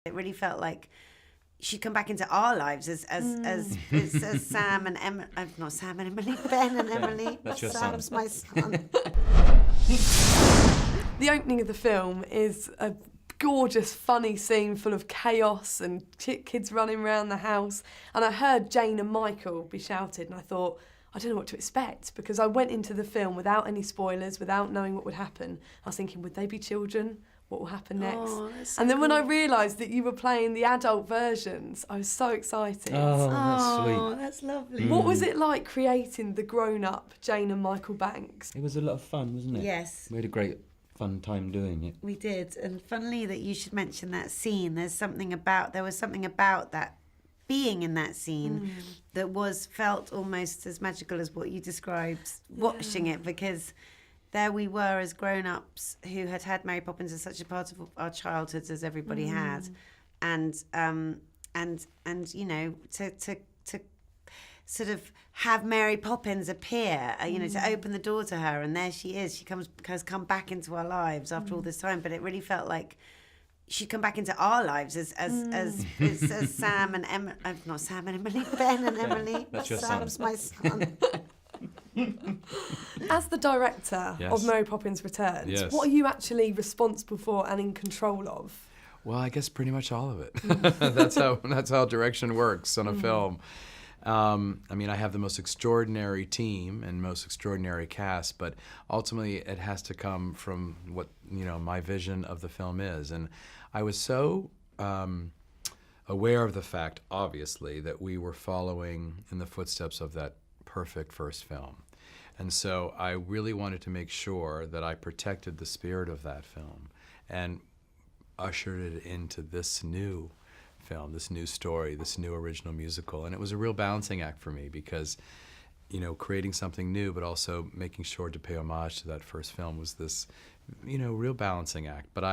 It really felt like she'd come back into our lives as Sam and Emily. Not Sam and Emily, Ben and Emily. That's your Sam's son. my son. The opening of the film is a gorgeous, funny scene full of chaos and kids running around the house. And I heard Jane and Michael be shouted, and I thought, I don't know what to expect, because I went into the film without any spoilers, without knowing what would happen. I was thinking, would they be children? What will happen next? Oh, that's so and then when I cool. realised that you were playing the adult versions, I was so excited. Oh, that's Oh, sweet. that's lovely. What was it like creating the grown-up Jane and Michael Banks? It was a lot of fun, wasn't it? Yes. We had a great fun time doing it. We did, and funnily that you should mention that scene. There was something about that being in that scene that felt almost as magical as what you described watching it, because there we were as grown-ups who had Mary Poppins as such a part of our childhoods as everybody had, and you know, to sort of have Mary Poppins appear, you know, to open the door to her, and there she is. She has come back into our lives after all this time, but it really felt like she'd come back into our lives as Sam and Emily. Not Sam and Emily, Ben and Emily. That's your Sam's son. my son. As the director Yes. of Mary Poppins Returns, Yes. what are you actually responsible for and in control of? Well, I guess pretty much all of it. That's how direction works on a film. I mean, I have the most extraordinary team and most extraordinary cast, but ultimately it has to come from what, you know, my vision of the film is. And I was so aware of the fact, obviously, that we were following in the footsteps of that perfect first film. And so I really wanted to make sure that I protected the spirit of that film and ushered it into this new film, this new story, this new original musical. And it was a real balancing act for me because, you know, creating something new but also making sure to pay homage to that first film was this, you know, real balancing act. But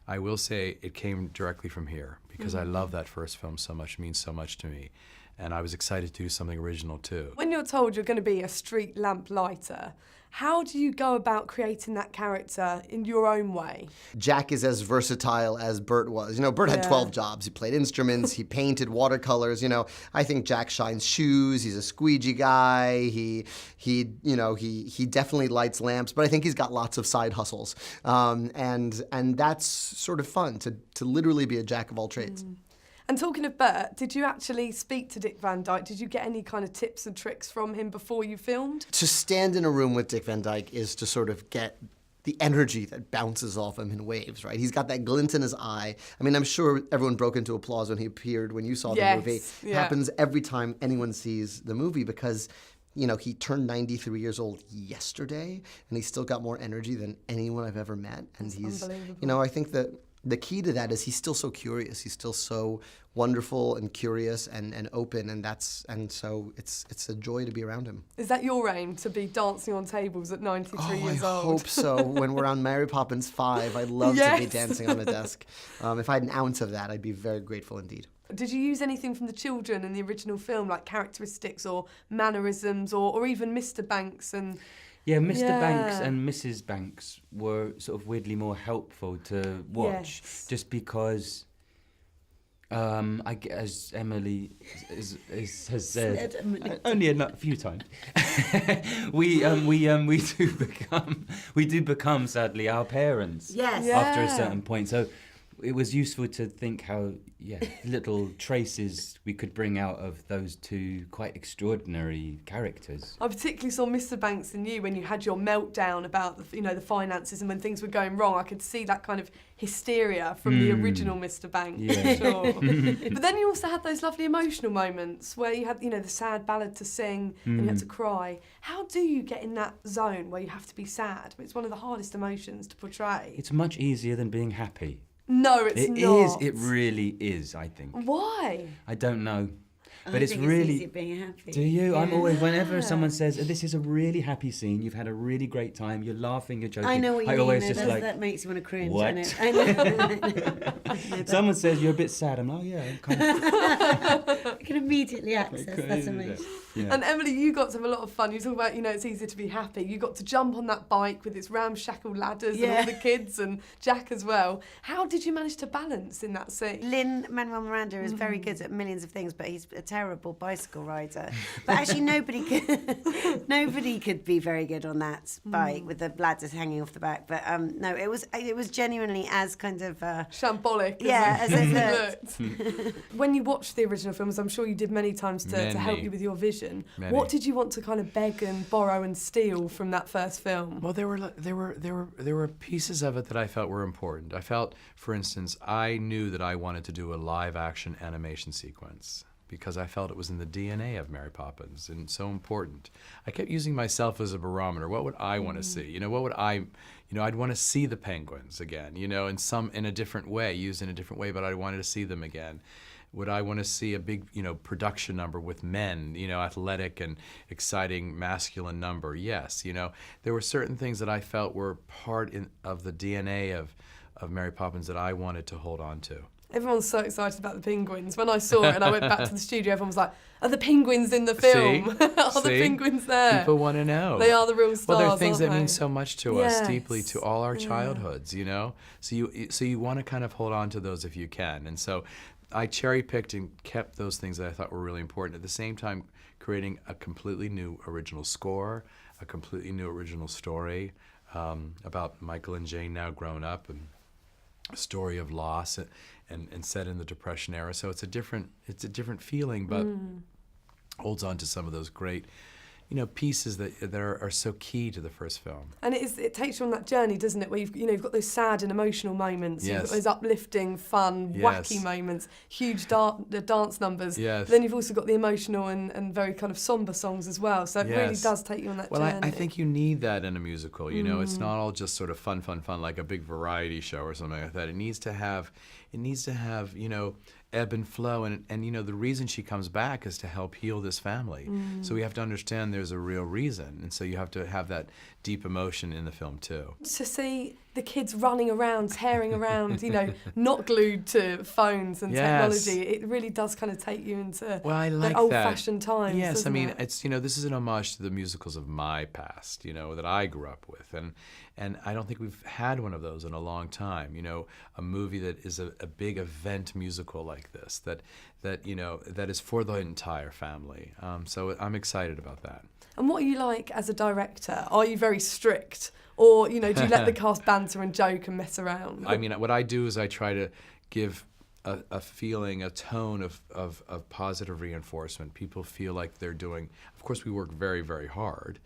I will say it came directly from here because I love that first film so much, it means so much to me. And I was excited to do something original too. When you're told you're going to be a street lamp lighter, how do you go about creating that character in your own way? Jack is as versatile as Bert was. You know, Bert had 12 jobs. He played instruments, he painted watercolors. You know, I think Jack shines shoes. He's a squeegee guy. He definitely lights lamps. But I think he's got lots of side hustles, and that's sort of fun to literally be a jack of all trades. And talking of Bert, did you actually speak to Dick Van Dyke? Did you get any kind of tips and tricks from him before you filmed? To stand in a room with Dick Van Dyke is to sort of get the energy that bounces off him in waves, right? He's got that glint in his eye. I mean, I'm sure everyone broke into applause when he appeared, when you saw the movie. It happens every time anyone sees the movie because, you know, he turned 93 years old yesterday, and he's still got more energy than anyone I've ever met. And he's, you know, I think that the key to that is he's still so curious. He's still so wonderful and curious and open, and so it's a joy to be around him. Is that your aim, to be dancing on tables at 93 years I old? hope so. When we're on Mary Poppins 5, I'd love to be dancing on a desk. If I had an ounce of that, I'd be very grateful indeed. Did you use anything from the children in the original film, like characteristics or mannerisms, or even Mr. Banks and... Yeah, Mr. Banks and Mrs. Banks were sort of weirdly more helpful to watch, just because, as Emily has said, only a few times, we do become sadly our parents after a certain point. So it was useful to think how little traces we could bring out of those two quite extraordinary characters. I particularly saw Mr. Banks in you when you had your meltdown about the finances and when things were going wrong. I could see that kind of hysteria from the original Mr. Banks, for sure. But then you also had those lovely emotional moments where you had, the sad ballad to sing and you had to cry. How do you get in that zone where you have to be sad? It's one of the hardest emotions to portray. It's much easier than being happy. No, it's not. It really is, I think. Why? I don't know. But it's really easy being happy. Do you? Yeah. I'm always, whenever someone says, this is a really happy scene, you've had a really great time, you're laughing, you're joking. I know what you mean. Always just that makes you want to cringe. What? I know. Someone says you're a bit sad, I'm like, oh yeah, I'm kind of... I can immediately access. That's amazing. Yeah. And Emily, you got to have a lot of fun. You talk about, it's easier to be happy. You got to jump on that bike with its ramshackle ladders and all the kids and Jack as well. How did you manage to balance in that scene? Lin-Manuel Miranda is very good at millions of things, but he's a terrible bicycle rider. But actually, nobody could be very good on that bike with the ladders hanging off the back. But no, it was genuinely as kind of shambolic. As it looked. When you watched the original films, I'm sure you did many times to help you with your vision. Many. What did you want to kind of beg and borrow and steal from that first film? Well, there were pieces of it that I felt were important. I felt, for instance, I knew that I wanted to do a live-action animation sequence because I felt it was in the DNA of Mary Poppins and so important. I kept using myself as a barometer. What would I want to see? What would I'd want to see the penguins again, in a different way, used in a different way, but I wanted to see them again. Would I want to see a big, production number with men, athletic and exciting masculine number? Yes, there were certain things that I felt were part of the DNA of Mary Poppins that I wanted to hold on to. Everyone's so excited about the penguins. When I saw it and I went back to the studio, everyone was like, are the penguins in the film? Are the penguins there? People want to know. They are the real stars, well, they're things that aren't they? mean so much to us, deeply, to all our childhoods, So you want to kind of hold on to those if you can. And so I cherry-picked and kept those things that I thought were really important. At the same time, creating a completely new original score, a completely new original story about Michael and Jane now grown up, and a story of loss and set in the Depression era. So it's a different feeling, but holds on to some of those great pieces that are so key to the first film. And it takes you on that journey, doesn't it? Where you've got those sad and emotional moments, yes. You've got those uplifting, fun, wacky moments, huge dance numbers. Yes. But then you've also got the emotional and very kind of somber songs as well. So it really does take you on that journey. Well, I think you need that in a musical. It's not all just sort of fun like a big variety show or something like that. It needs to have ebb and flow, and the reason she comes back is to help heal this family. So we have to understand there's a real reason, and so you have to have that deep emotion in the film too. To see the kids running around, tearing around, not glued to phones and technology, it really does kind of take you into the old-fashioned times. Yes, I mean, it? it's this is an homage to the musicals of my past, that I grew up with, and I don't think we've had one of those in a long time. A movie that is a big event musical like this, that is for the entire family. So I'm excited about that. And what are you like as a director? Are you very strict? Or, do you let the cast banter and joke and mess around? I mean, what I do is I try to give a feeling, a tone of positive reinforcement. People feel like they're doing... Of course, we work very, very hard,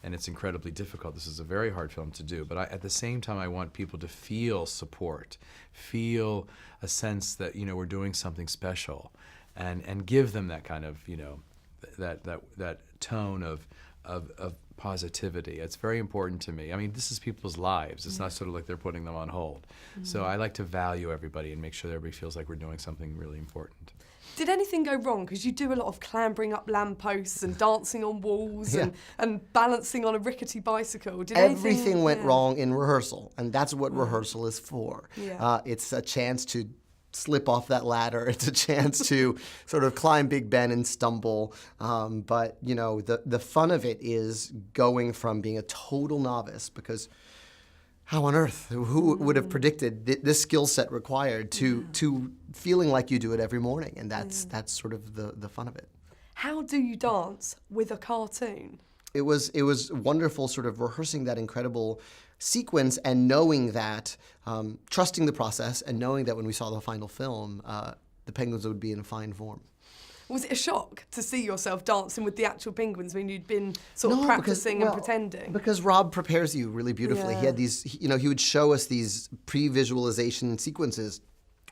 and it's incredibly difficult. This is a very hard film to do. But at the same time, I want people to feel support, feel a sense that, we're doing something special, and give them that kind of, that tone of positivity. It's very important to me. I mean, this is people's lives. It's not sort of like they're putting them on hold. So I like to value everybody and make sure that everybody feels like we're doing something really important. Did anything go wrong? Because you do a lot of clambering up lampposts and dancing on walls and balancing on a rickety bicycle. Everything went wrong in rehearsal, and that's what rehearsal is for. Yeah. It's a chance to slip off that ladder. It's a chance to sort of climb Big Ben and stumble. But, the fun of it is going from being a total novice, because how on earth, who would have predicted this skill set required to feeling like you do it every morning? And that's sort of the fun of it. How do you dance with a cartoon? It was wonderful sort of rehearsing that incredible sequence and knowing that, trusting the process and knowing that when we saw the final film, the penguins would be in fine form. Was it a shock to see yourself dancing with the actual penguins when you'd been sort of practicing and pretending? Because Rob prepares you really beautifully. He had these, he would show us these pre-visualization sequences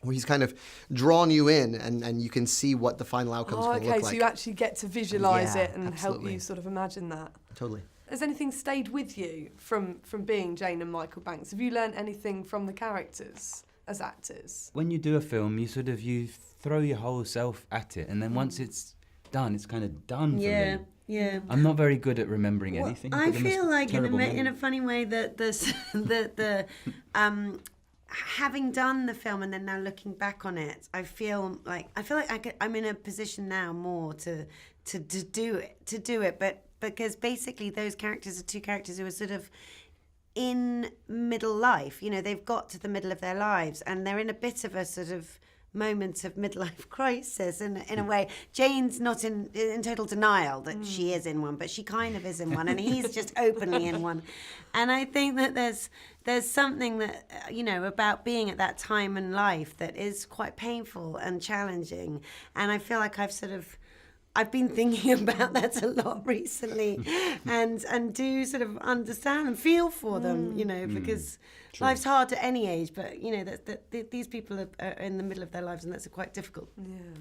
where he's kind of drawn you in, and you can see what the final outcome's going to look like. So you actually get to visualise it and help you sort of imagine that. Totally. Has anything stayed with you from being Jane and Michael Banks? Have you learned anything from the characters as actors? When you do a film, you throw your whole self at it, and then once it's done, it's kind of done for me. Yeah. I'm not very good at remembering anything. I feel like in a funny way that the having done the film and then now looking back on it, I feel like I'm in a position now more to do it, but because basically those characters are two characters who are sort of in middle life. You know, they've got to the middle of their lives and they're in a bit of a sort of moment of midlife crisis in a way. Jane's not in total denial that she is in one, but she kind of is in one, and he's just openly in one. And I think that there's something that, you know, about being at that time in life that is quite painful and challenging. And I feel like I've been thinking about that a lot recently, and do sort of understand and feel for them, you know, because life's hard at any age, but, you know, these people are in the middle of their lives, and that's a quite difficult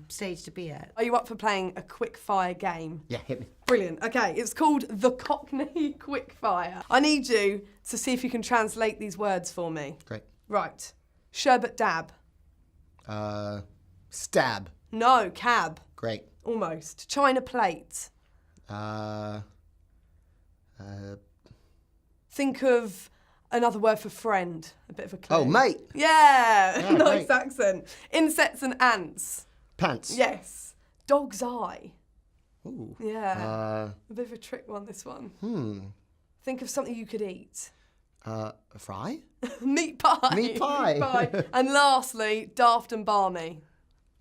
stage to be at. Are you up for playing a quick fire game? Yeah, hit me. Brilliant. Okay, it's called the Cockney Quick Fire. I need you to see if you can translate these words for me. Great. Right. Sherbet dab. Stab. No, cab. Great. Almost. China plate. Think of another word for friend. A bit of a clue. Oh, mate. Yeah. Nice great. accent. Insects and ants. Pants. Yes. Dog's eye. Ooh. Yeah. A bit of a trick one, this one. Think of something you could eat. Fry? Meat pie. Meat pie. Meat pie. And lastly, daft and balmy.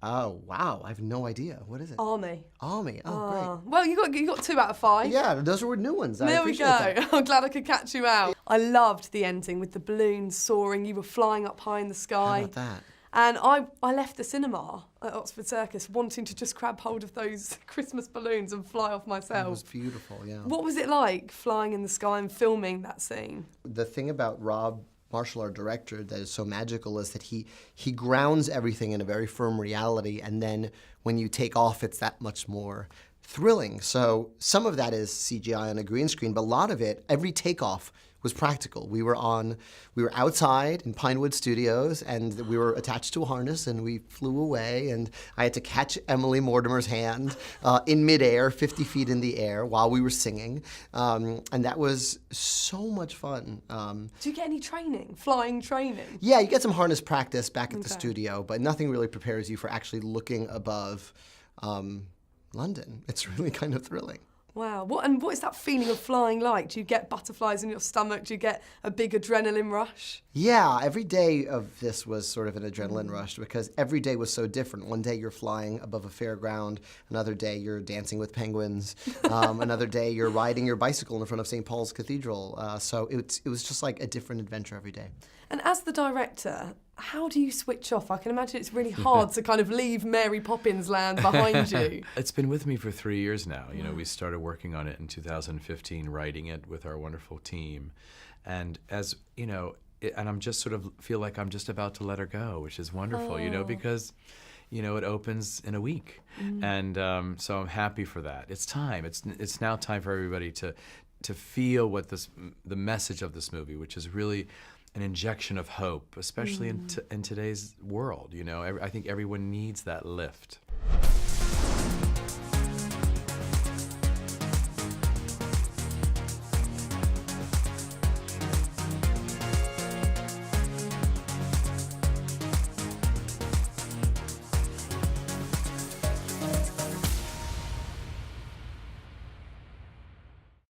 Oh, wow. I have no idea. What is it? Army. Army. Oh, Well, you got 2 out of 5. great. Yeah, those were new ones. I There we appreciate go. that. I'm glad I could catch you out. I loved the ending with the balloons soaring. You were flying up high in the sky. How about that? And I left the cinema at Oxford Circus wanting to just grab hold of those Christmas balloons and fly off myself. It was beautiful, yeah. What was it like flying in the sky and filming that scene? The thing about Rob Marshall, our director, that is so magical is that he grounds everything in a very firm reality, and then when you take off, it's that much more thrilling. So some of that is CGI on a green screen, but a lot of it, every takeoff was practical. We were outside in Pinewood Studios, and we were attached to a harness, and we flew away, and I had to catch Emily Mortimer's hand in midair, 50 feet in the air, while we were singing, and that was so much fun. Do you get any training, flying training? Yeah, you get some harness practice back at the studio, but nothing really prepares you for actually looking above London. It's really kind of thrilling. Wow. What is that feeling of flying like? Do you get butterflies in your stomach? Do you get a big adrenaline rush? Yeah, every day of this was sort of an adrenaline rush because every day was so different. One day you're flying above a fairground, another day you're dancing with penguins, another day you're riding your bicycle in front of St. Paul's Cathedral. So it was just like a different adventure every day. And as the director, how do you switch off? I can imagine it's really hard to kind of leave Mary Poppins land behind you. It's been with me for 3 years now. You know, we started working on it in 2015, writing it with our wonderful team. And as, you know, and I'm just sort of feel like I'm just about to let her go, which is wonderful, you know, because, you know, it opens in a week. And so I'm happy for that. It's time. It's now time for everybody to feel what the message of this movie, which is really an injection of hope, especially in today's world. You know, I think everyone needs that lift.